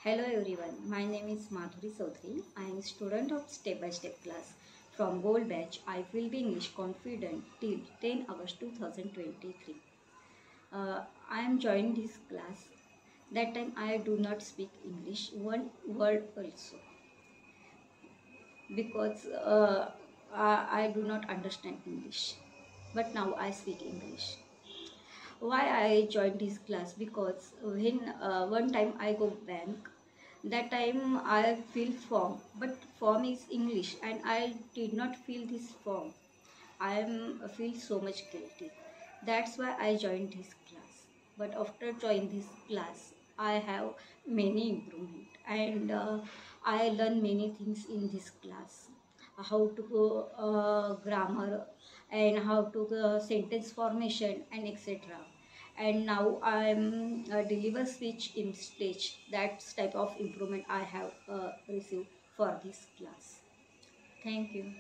Hello everyone, my name is Madhuri Chaudhary. I am a student of Step by Step class from Gold Batch. I will be English confident till 10 August 2023. I am joining this class. That time I do not speak English one word also because I do not understand English. But now I speak English. Why I joined this class? Because when one time I go bank, that time I fill form, but form is English and I did not fill this form. I am feel so much guilty. That's why I joined this class. But after joining this class, I have many improvement and I learn many things in this class. How to go grammar and how to sentence formation and etc. And now I am deliver speech in stage. That's type of improvement I have received for this class. Thank you.